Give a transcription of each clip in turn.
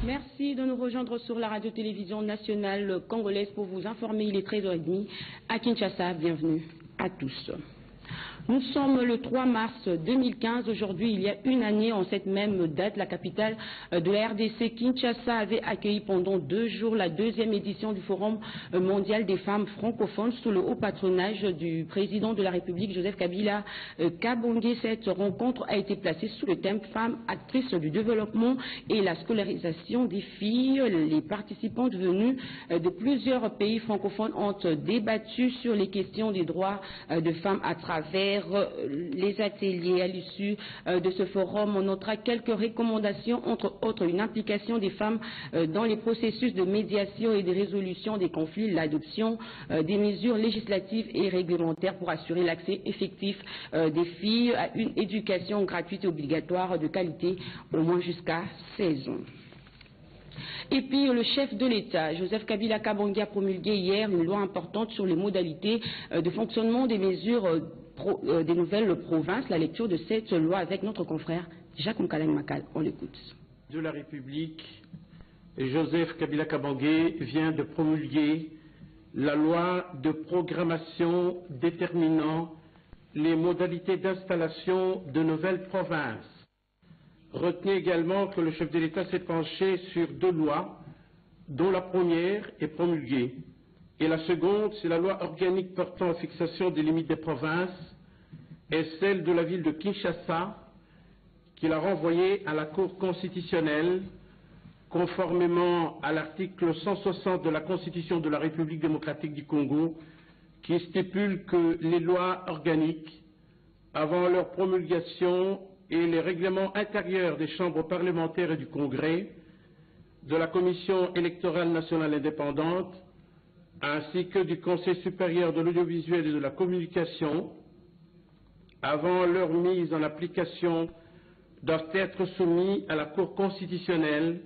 Merci de nous rejoindre sur la radio-télévision nationale congolaise pour vous informer. Il est 13h30 à Kinshasa. Bienvenue à tous. Nous sommes le 3 mars 2015. Aujourd'hui, il y a une année, en cette même date, la capitale de la RDC, Kinshasa, avait accueilli pendant 2 jours la 2e édition du Forum mondial des femmes francophones sous le haut patronage du président de la République, Joseph Kabila Kabange. Cette rencontre a été placée sous le thème Femmes actrices du développement et la scolarisation des filles. Les participantes venues de plusieurs pays francophones ont débattu sur les questions des droits de femmes à travers les ateliers. À l'issue de ce forum, on notera quelques recommandations, entre autres une implication des femmes dans les processus de médiation et de résolution des conflits, l'adoption des mesures législatives et réglementaires pour assurer l'accès effectif des filles à une éducation gratuite et obligatoire de qualité, au moins jusqu'à 16 ans. Et puis le chef de l'État, Joseph Kabila Kabange, a promulgué hier une loi importante sur les modalités de fonctionnement des mesures des nouvelles provinces. La lecture de cette loi avec notre confrère Jacques Moukalani Makal. On l'écoute. De la République, Joseph Kabila Kabange vient de promulguer la loi de programmation déterminant les modalités d'installation de nouvelles provinces. Retenez également que le chef de l'État s'est penché sur 2 lois, dont la première est promulguée. Et la seconde, c'est la loi organique portant fixation des limites des provinces, et celle de la ville de Kinshasa, qu'il a renvoyée à la Cour constitutionnelle, conformément à l'article 160 de la Constitution de la République démocratique du Congo, qui stipule que les lois organiques, avant leur promulgation, et les règlements intérieurs des chambres parlementaires et du Congrès, de la Commission électorale nationale indépendante, ainsi que du Conseil supérieur de l'audiovisuel et de la communication, avant leur mise en application, doivent être soumis à la Cour constitutionnelle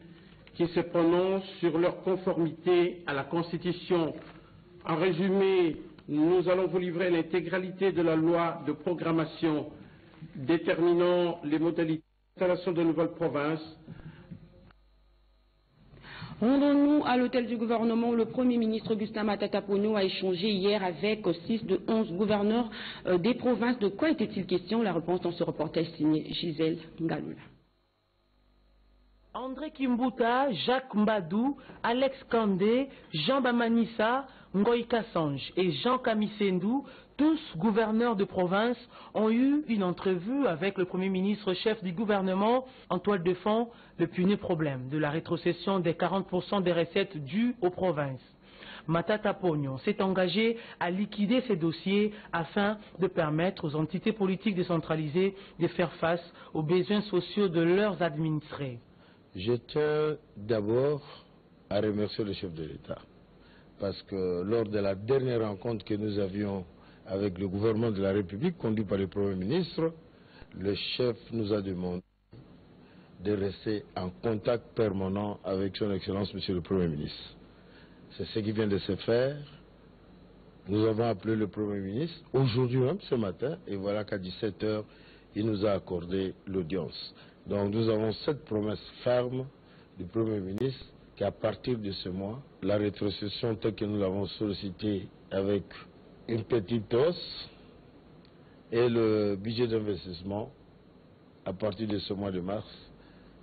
qui se prononce sur leur conformité à la Constitution. En résumé, nous allons vous livrer l'intégralité de la loi de programmation déterminant les modalités d'installation de nouvelles provinces. Rendons-nous à l'hôtel du gouvernement où le Premier ministre Augustin Matata Ponyo a échangé hier avec 6 de 11 gouverneurs des provinces. De quoi était-il question? La réponse dans ce reportage signé Gisèle Ngaloula. André Kimbuta, Jacques Mbadou, Alex Kandé, Jean Bamanissa, Ngoï Kassange et Jean Kamisendou, tous gouverneurs de province, ont eu une entrevue avec le Premier ministre chef du gouvernement en toile de fond le puné problème de la rétrocession des 40% des recettes dues aux provinces. Matata Ponyo s'est engagé à liquider ces dossiers afin de permettre aux entités politiques décentralisées de faire face aux besoins sociaux de leurs administrés. Je tiens d'abord à remercier le chef de l'État parce que lors de la dernière rencontre que nous avions avec le gouvernement de la République conduit par le Premier ministre, le chef nous a demandé de rester en contact permanent avec son Excellence Monsieur le Premier ministre. C'est ce qui vient de se faire. Nous avons appelé le Premier ministre aujourd'hui même, ce matin, et voilà qu'à 17 h, il nous a accordé l'audience. Donc nous avons cette promesse ferme du Premier ministre qu'à partir de ce mois, la rétrocession telle que nous l'avons sollicité avec une petite hausse et le budget d'investissement, à partir de ce mois de mars,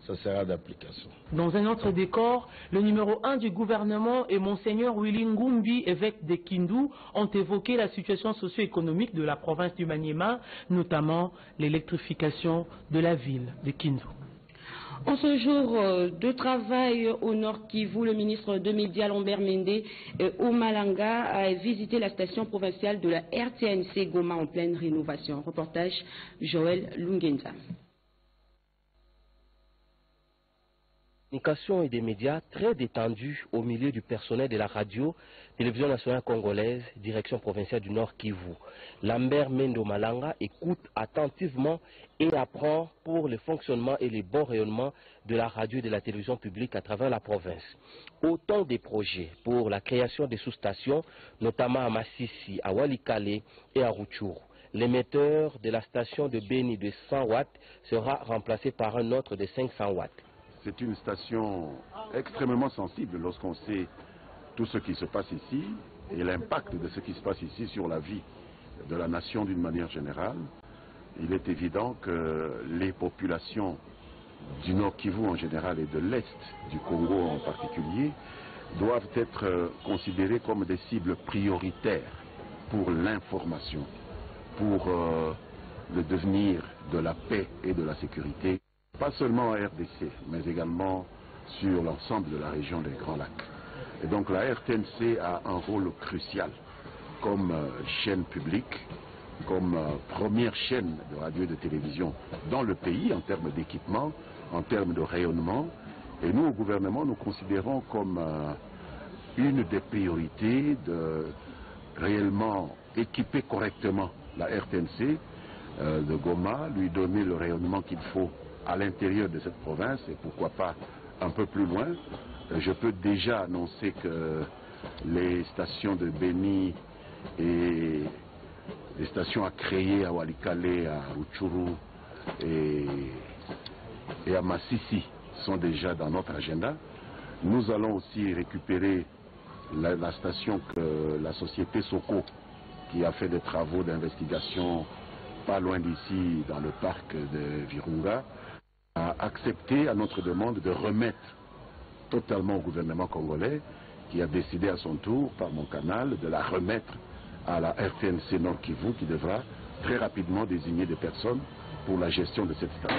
ça sera d'application. Dans un autre décor, le numéro 1 du gouvernement et Monseigneur Willy Ngumbi, évêque de Kindu, ont évoqué la situation socio-économique de la province du Maniema, notamment l'électrification de la ville de Kindu. En ce jour de travail au Nord Kivu, le ministre de Médias Lambert Mende au Malanga a visité la station provinciale de la RTNC Goma en pleine rénovation. Reportage Joël Lungenza. Communication et des médias très détendus au milieu du personnel de la radio, télévision nationale congolaise, direction provinciale du Nord Kivu. Lambert Mendo Malanga écoute attentivement et apprend pour le fonctionnement et le bon rayonnement de la radio et de la télévision publique à travers la province. Autant des projets pour la création des sous-stations, notamment à Massissi, à Walikale et à Rutshuru. L'émetteur de la station de Beni de 100 watts sera remplacé par un autre de 500 watts. c'est une station extrêmement sensible lorsqu'on sait tout ce qui se passe ici et l'impact de ce qui se passe ici sur la vie de la nation d'une manière générale. Il est évident que les populations du Nord Kivu en général et de l'Est du Congo en particulier doivent être considérées comme des cibles prioritaires pour l'information, pour le devenir de la paix et de la sécurité, pas seulement en RDC, mais également sur l'ensemble de la région des Grands Lacs. Et donc la RTNC a un rôle crucial comme chaîne publique, comme première chaîne de radio et de télévision dans le pays en termes d'équipement, en termes de rayonnement. Et nous, au gouvernement, nous considérons comme une des priorités de réellement équiper correctement la RTNC de Goma, lui donner le rayonnement qu'il faut à l'intérieur de cette province et pourquoi pas un peu plus loin. Je peux déjà annoncer que les stations de Beni et les stations à créer à Walikale, à Rutshuru et à Massissi sont déjà dans notre agenda. Nous allons aussi récupérer la station que la société Soko, qui a fait des travaux d'investigation pas loin d'ici, dans le parc de Virunga, a accepté à notre demande de remettre totalement au gouvernement congolais, qui a décidé à son tour, par mon canal, de la remettre à la RTNC Nord Kivu, qui devra très rapidement désigner des personnes pour la gestion de cette station.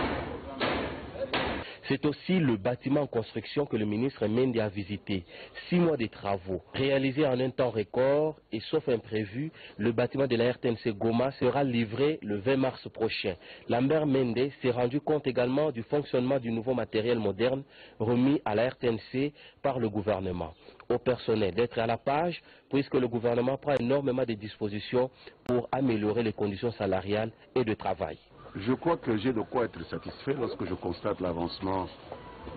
C'est aussi le bâtiment en construction que le ministre Mende a visité. 6 mois de travaux réalisés en un temps record et sauf imprévu, le bâtiment de la RTNC Goma sera livré le 20 mars prochain. Lambert Mende s'est rendu compte également du fonctionnement du nouveau matériel moderne remis à la RTNC par le gouvernement. Au personnel d'être à la page puisque le gouvernement prend énormément de dispositions pour améliorer les conditions salariales et de travail. Je crois que j'ai de quoi être satisfait lorsque je constate l'avancement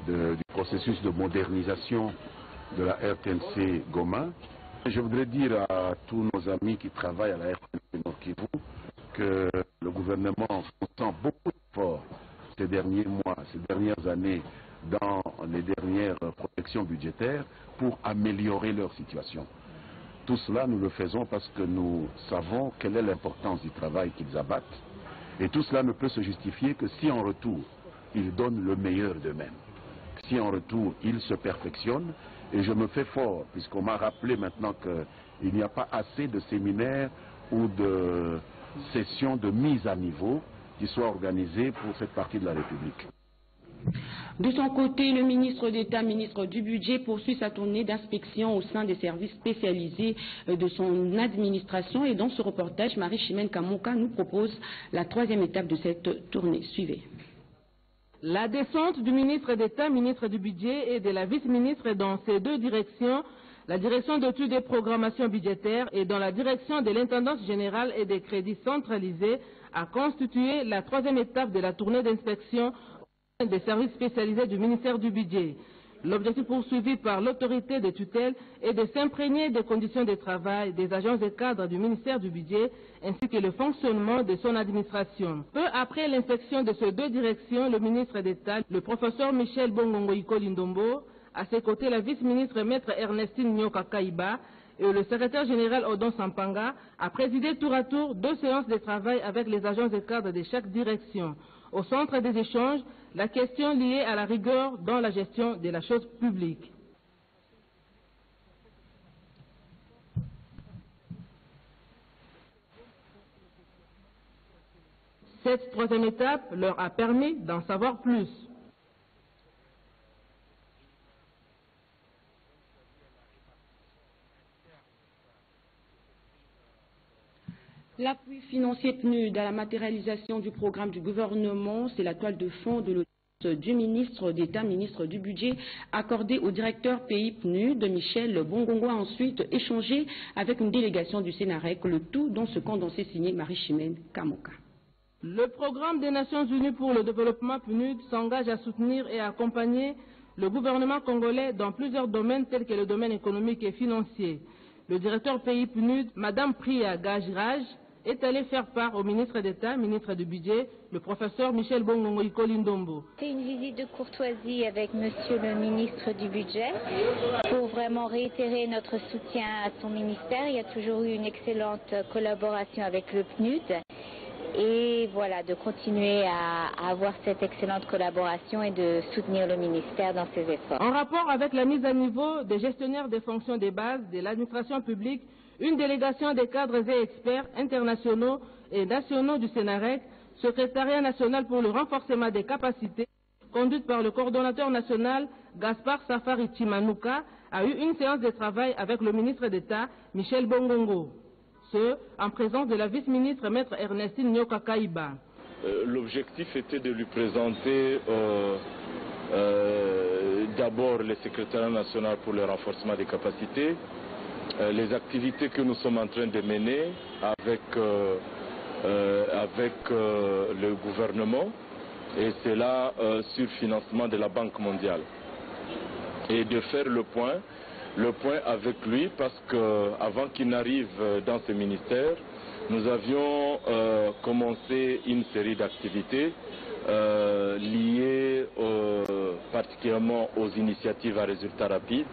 du processus de modernisation de la RTNC Goma. Je voudrais dire à tous nos amis qui travaillent à la RTNC Nord Kivu que le gouvernement consent beaucoup d'efforts ces derniers mois, ces dernières années dans les dernières projections budgétaires pour améliorer leur situation. Tout cela, nous le faisons parce que nous savons quelle est l'importance du travail qu'ils abattent. Et tout cela ne peut se justifier que si en retour, ils donnent le meilleur d'eux-mêmes. Si en retour, ils se perfectionnent. Et je me fais fort, puisqu'on m'a rappelé maintenant qu'il n'y a pas assez de séminaires ou de sessions de mise à niveau qui soient organisées pour cette partie de la République. De son côté, le ministre d'État, ministre du Budget, poursuit sa tournée d'inspection au sein des services spécialisés de son administration. Et dans ce reportage, Marie-Chimène Kamoka nous propose la 3e étape de cette tournée. Suivez. La descente du ministre d'État, ministre du Budget et de la vice-ministre dans ces 2 directions, la direction d'études et programmation budgétaire et dans la direction de l'intendance générale et des crédits centralisés, a constitué la 3e étape de la tournée d'inspection des services spécialisés du ministère du Budget. L'objectif poursuivi par l'autorité de tutelle est de s'imprégner des conditions de travail des agences et cadres du ministère du Budget ainsi que le fonctionnement de son administration. Peu après l'inspection de ces 2 directions, le ministre d'État, le professeur Michel Bongongo Ikolindombo, à ses côtés la vice-ministre maître Ernestine Nyoka Kaiba et le secrétaire général Odon Sampanga a présidé tour à tour 2 séances de travail avec les agences et cadres de chaque direction. Au centre des échanges, la question liée à la rigueur dans la gestion de la chose publique. Cette 3e étape leur a permis d'en savoir plus. L'appui financier PNUD à la matérialisation du programme du gouvernement, c'est la toile de fond de l'audience du ministre d'État, ministre du Budget, accordé au directeur pays PNUD, Michel Bongongo, a ensuite échangé avec une délégation du Sénarec, le tout dans ce condensé signé Marie-Chimène Kamoka. Le programme des Nations Unies pour le développement PNUD s'engage à soutenir et à accompagner le gouvernement congolais dans plusieurs domaines tels que le domaine économique et financier. Le directeur pays PNUD, Madame Priya Gajraj, est allé faire part au ministre d'État, ministre du Budget, le professeur Michel Bongongo Ikolindombo. C'est une visite de courtoisie avec monsieur le ministre du Budget pour vraiment réitérer notre soutien à son ministère. Il y a toujours eu une excellente collaboration avec le PNUD. Et voilà, de continuer à avoir cette excellente collaboration et de soutenir le ministère dans ses efforts. En rapport avec la mise à niveau des gestionnaires des fonctions de base de l'administration publique, une délégation des cadres et experts internationaux et nationaux du Sénarec, secrétariat national pour le renforcement des capacités, conduite par le coordonnateur national Gaspard Safari Chimanouka, a eu une séance de travail avec le ministre d'État Michel Bongongo. En présence de la vice-ministre maître Ernestine Nyoka Kaiba. L'objectif était de lui présenter d'abord le secrétariat national pour le renforcement des capacités, les activités que nous sommes en train de mener avec le gouvernement, et c'est là sur financement de la Banque mondiale. Et de faire le point avec lui, parce qu'avant qu'il n'arrive dans ce ministère, nous avions commencé une série d'activités liées particulièrement aux initiatives à résultats rapides.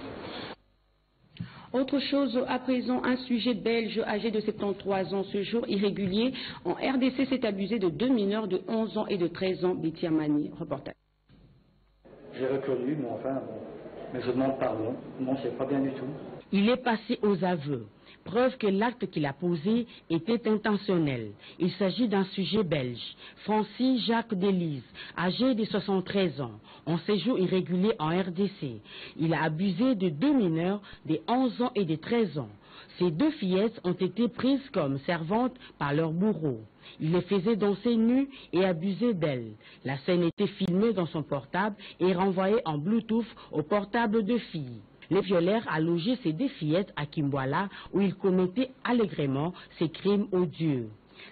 Autre chose à présent, un sujet belge âgé de 73 ans, ce jour irrégulier en RDC s'est abusé de 2 mineurs de 11 ans et de 13 ans. Bitiamani, reportage. J'ai reconnu, mais enfin, bon. Mais je demande pardon. Non, c'est pas bien du tout. Il est passé aux aveux. Preuve que l'acte qu'il a posé était intentionnel. Il s'agit d'un sujet belge. Francis Jacques Delise, âgé de 73 ans, en séjour irrégulier en RDC. Il a abusé de 2 mineurs de 11 ans et de 13 ans. Ces 2 fillettes ont été prises comme servantes par leur bourreau. Il les faisait danser nues et abuser d'elles. La scène était filmée dans son portable et renvoyée en Bluetooth au portable de filles. Les violeurs a logé ces 2 fillettes à Kimbwala où il commettait allègrement ces crimes odieux.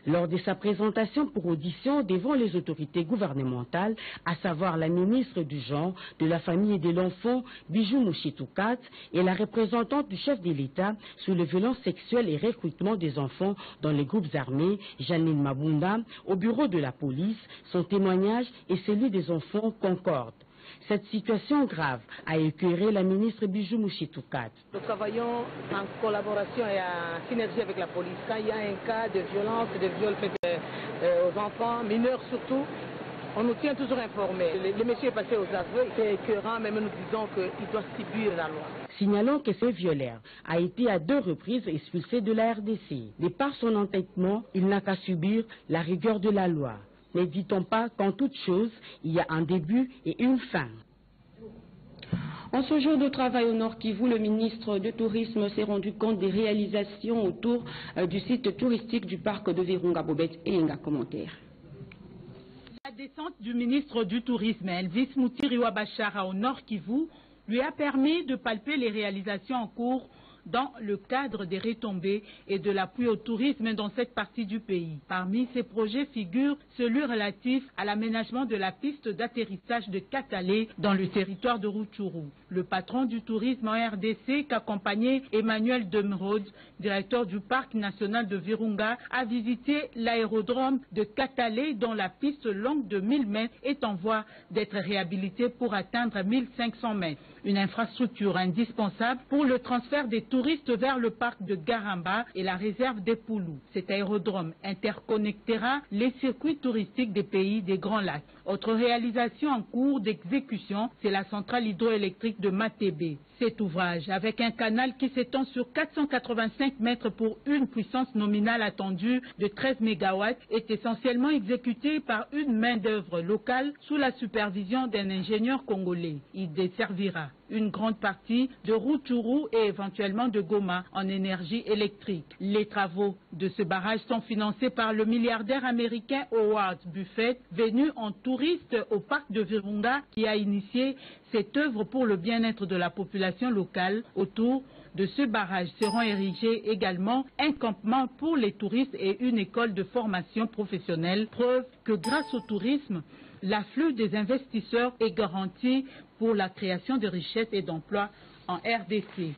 Lors de sa présentation pour audition devant les autorités gouvernementales, à savoir la ministre du Genre, de la Famille et de l'Enfant, Bijou Mouchitoukat, et la représentante du chef de l'État sur les violences sexuelles et recrutement des enfants dans les groupes armés, Janine Mabunda, au bureau de la police, son témoignage et celui des enfants concordent. Cette situation grave a écœuré la ministre Bijou Mouchitoukat. Nous travaillons en collaboration et en synergie avec la police. Quand il y a un cas de violence, de viol fait aux enfants, mineurs surtout, on nous tient toujours informés. Le monsieur est passé aux aveux, c'est écœurant, mais nous disons qu'il doit subir la loi. Signalons que ce violeur a été à 2 reprises expulsé de la RDC. De par son entêtement, il n'a qu'à subir la rigueur de la loi. N'hésitons pas qu'en toute chose, il y a un début et une fin. En ce jour de travail au Nord Kivu, le ministre du Tourisme s'est rendu compte des réalisations autour du site touristique du parc de Virunga. Bobet et un commentaire. La descente du ministre du Tourisme, Elvis Moutiriwa Bachara, au Nord Kivu, lui a permis de palper les réalisations en cours dans le cadre des retombées et de l'appui au tourisme dans cette partie du pays. Parmi ces projets figure celui relatif à l'aménagement de la piste d'atterrissage de Katale dans le territoire de Rutshuru. Le patron du tourisme en RDC, qu'accompagnait Emmanuel Demerode, directeur du parc national de Virunga, a visité l'aérodrome de Katale dont la piste longue de 1000 mètres est en voie d'être réhabilitée pour atteindre 1500 mètres. Une infrastructure indispensable pour le transfert des touristes vers le parc de Garamba et la réserve des Poulous. Cet aérodrome interconnectera les circuits touristiques des pays des Grands Lacs. Autre réalisation en cours d'exécution, c'est la centrale hydroélectrique de Matébé. Cet ouvrage, avec un canal qui s'étend sur 485 mètres pour une puissance nominale attendue de 13 MW, est essentiellement exécuté par une main-d'œuvre locale sous la supervision d'un ingénieur congolais. Il desservira une grande partie de Rutshuru et éventuellement de Goma en énergie électrique. Les travaux de ce barrage sont financés par le milliardaire américain Howard Buffett, venu en touriste au parc de Virunga, qui a initié cette œuvre pour le bien-être de la population locale. Autour de ce barrage seront érigés également un campement pour les touristes et une école de formation professionnelle. Preuve que grâce au tourisme, l'afflux des investisseurs est garanti pour la création de richesses et d'emplois en RDC.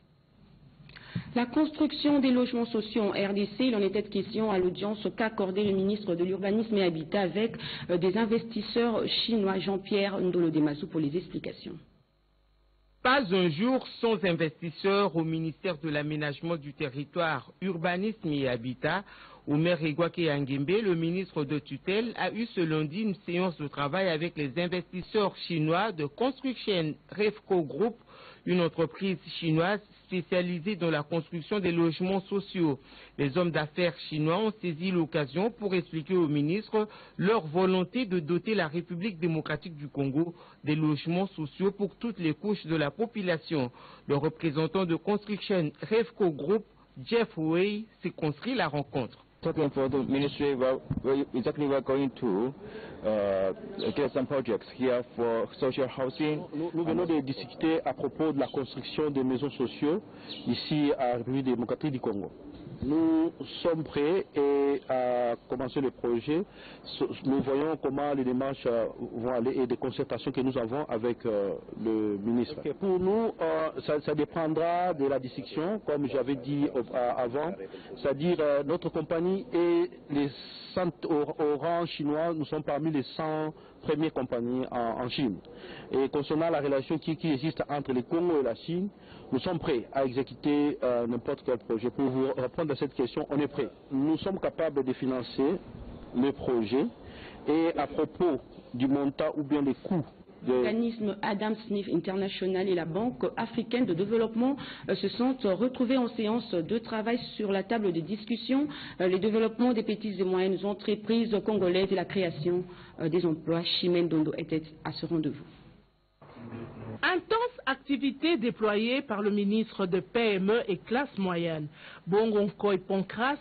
La construction des logements sociaux en RDC, il en était question à l'audience qu'a accordé le ministre de l'Urbanisme et Habitat avec des investisseurs chinois. Jean-Pierre Ndolo-Demazou pour les explications. Pas un jour sans investisseurs au ministère de l'Aménagement du Territoire, Urbanisme et Habitat. Omer Egwake Yangembe, le ministre de tutelle, a eu ce lundi une séance de travail avec les investisseurs chinois de Construction Refco Group, une entreprise chinoise spécialisée dans la construction des logements sociaux. Les hommes d'affaires chinois ont saisi l'occasion pour expliquer au ministre leur volonté de doter la République démocratique du Congo des logements sociaux pour toutes les couches de la population. Le représentant de Construction Refco Group, Jeff Wei, s'est construit la rencontre. Talking for the ministry, exactly we're going to get some projects here for social housing. Nous venons de discuter à propos de la construction des maisons sociaux ici à la République démocratique du Congo. Nous sommes prêts à commencer le projet. Nous voyons comment les démarches vont aller et des concertations que nous avons avec le ministre. Okay. Pour nous, ça dépendra de la discussion, comme j'avais dit avant, c'est-à-dire notre compagnie et les centres au rang chinois, nous sommes parmi les 100 premières compagnies en Chine. Et concernant la relation qui existe entre le Congo et la Chine, nous sommes prêts à exécuter n'importe quel projet. Pour vous répondre à cette question, on est prêts. Nous sommes capables de financer le projet et à propos du montant ou bien des coûts. L'organisme Adam Smith International et la Banque africaine de développement se sont retrouvés en séance de travail sur la table de discussion, le développement des petites et moyennes entreprises congolaises et la création des emplois. Chimène Dondo était à ce rendez-vous. Intense activité déployée par le ministre de PME et classe moyenne. Bongonkoy Poncras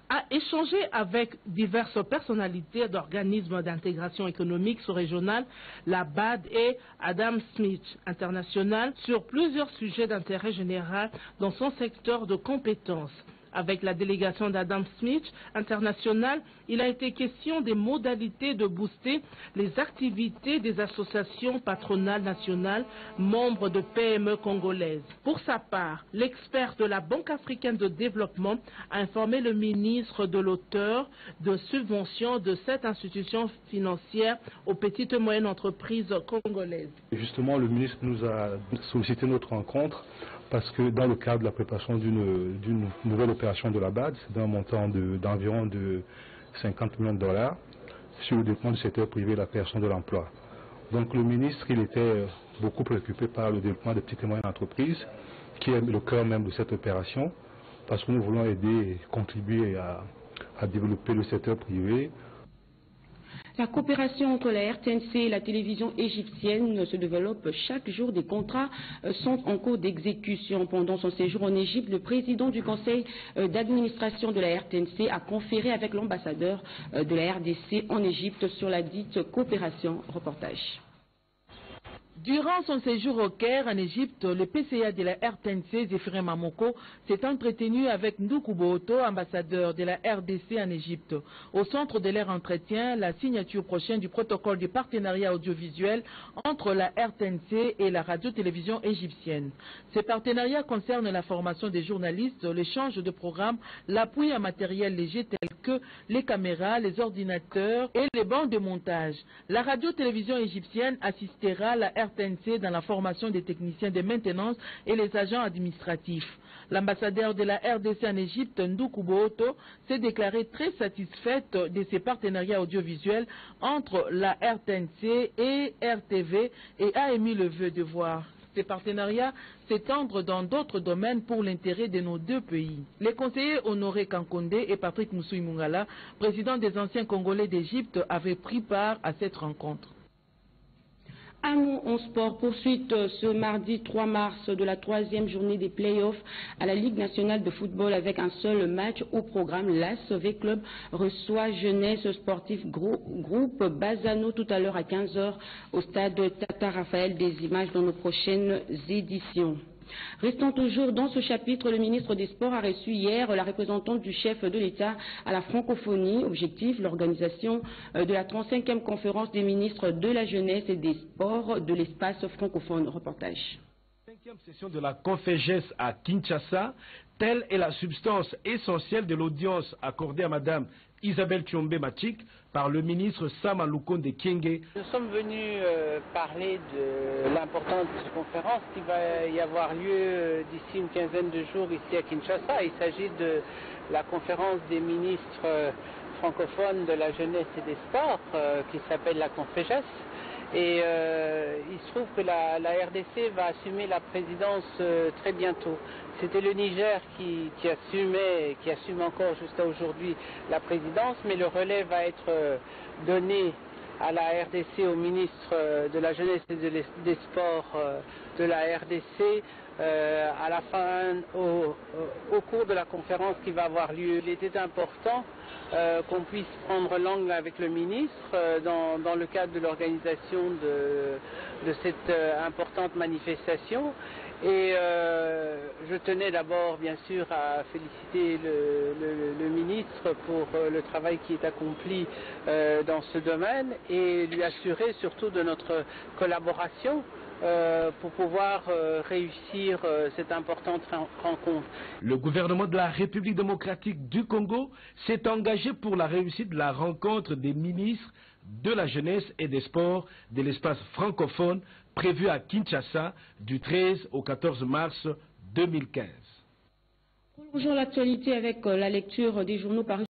a échangé avec diverses personnalités d'organismes d'intégration économique sous-régionale, la BAD et Adam Smith International, sur plusieurs sujets d'intérêt général dans son secteur de compétences. Avec la délégation d'Adam Smith International, il a été question des modalités de booster les activités des associations patronales nationales membres de PME congolaises. Pour sa part, l'expert de la Banque africaine de développement a informé le ministre de l'auteur de subventions de cette institution financière aux petites et moyennes entreprises congolaises. Justement, le ministre nous a sollicité notre rencontre parce que dans le cadre de la préparation d'une nouvelle opération de la BAD, d'un montant d'environ de 50 millions de dollars sur le développement du secteur privé et la création de l'emploi. Donc le ministre, il était beaucoup préoccupé par le développement des petites et moyennes entreprises, qui est le cœur même de cette opération, parce que nous voulons aider et contribuer à développer le secteur privé. La coopération entre la RTNC et la télévision égyptienne se développe chaque jour. Des contrats sont en cours d'exécution. Pendant son séjour en Égypte, le président du conseil d'administration de la RTNC a conféré avec l'ambassadeur de la RDC en Égypte sur la dite coopération. Reportage. Durant son séjour au Caire, en Égypte, le PCA de la RTNC, Zéphiré Mamoko, s'est entretenu avec Ndoukou Boto, ambassadeur de la RDC en Égypte. Au centre de leur entretien, la signature prochaine du protocole de partenariat audiovisuel entre la RTNC et la radio-télévision égyptienne. Ces partenariats concernent la formation des journalistes, l'échange de programmes, l'appui à matériel léger tel que les caméras, les ordinateurs et les bancs de montage. La radio-télévision égyptienne assistera à la RTNC dans la formation des techniciens de maintenance et les agents administratifs. L'ambassadeur de la RDC en Égypte, Ndoukou Boto, s'est déclaré très satisfaite de ces partenariats audiovisuels entre la RTNC et RTV et a émis le vœu de voir ces partenariats s'étendre dans d'autres domaines pour l'intérêt de nos deux pays. Les conseillers Honoré Kankonde et Patrick Moussoui Mungala, président des anciens Congolais d'Égypte, avaient pris part à cette rencontre. Un mot en sport, poursuite ce mardi 3 mars de la 3e journée des playoffs à la Ligue nationale de football avec un seul match au programme. L'ASV Club reçoit Jeunesse Sportif Groupe Bazano tout à l'heure à 15 h au stade Tata Raphaël. Des images dans nos prochaines éditions. Restant toujours dans ce chapitre, le ministre des Sports a reçu hier la représentante du chef de l'État à la francophonie. Objectif, l'organisation de la 35e conférence des ministres de la jeunesse et des sports de l'espace francophone. Reportage. 5e session de la Conféges à Kinshasa, telle est la substance essentielle de l'audience accordée à Madame Isabelle Tshombe Machik par le ministre Sama Lukonde Kyenge. Nous sommes venus parler de l'importante conférence qui va y avoir lieu d'ici une quinzaine de jours ici à Kinshasa. Il s'agit de la conférence des ministres francophones de la jeunesse et des sports qui s'appelle la Conféges. Et il se trouve que la RDC va assumer la présidence très bientôt. C'était le Niger qui assume encore jusqu'à aujourd'hui la présidence, mais le relais va être donné à la RDC, au ministre de la jeunesse et des sports de la RDC à la fin, au cours de la conférence qui va avoir lieu. Il était important qu'on puisse prendre langue avec le ministre dans le cadre de l'organisation de cette importante manifestation. Et je tenais d'abord, bien sûr, à féliciter le ministre pour le travail qui est accompli dans ce domaine et lui assurer surtout de notre collaboration pour pouvoir réussir cette importante rencontre. Le gouvernement de la République démocratique du Congo s'est engagé pour la réussite de la rencontre des ministres de la jeunesse et des sports de l'espace francophone prévue à Kinshasa du 13 au 14 mars 2015. Bonjour, l'actualité avec la lecture des journaux parus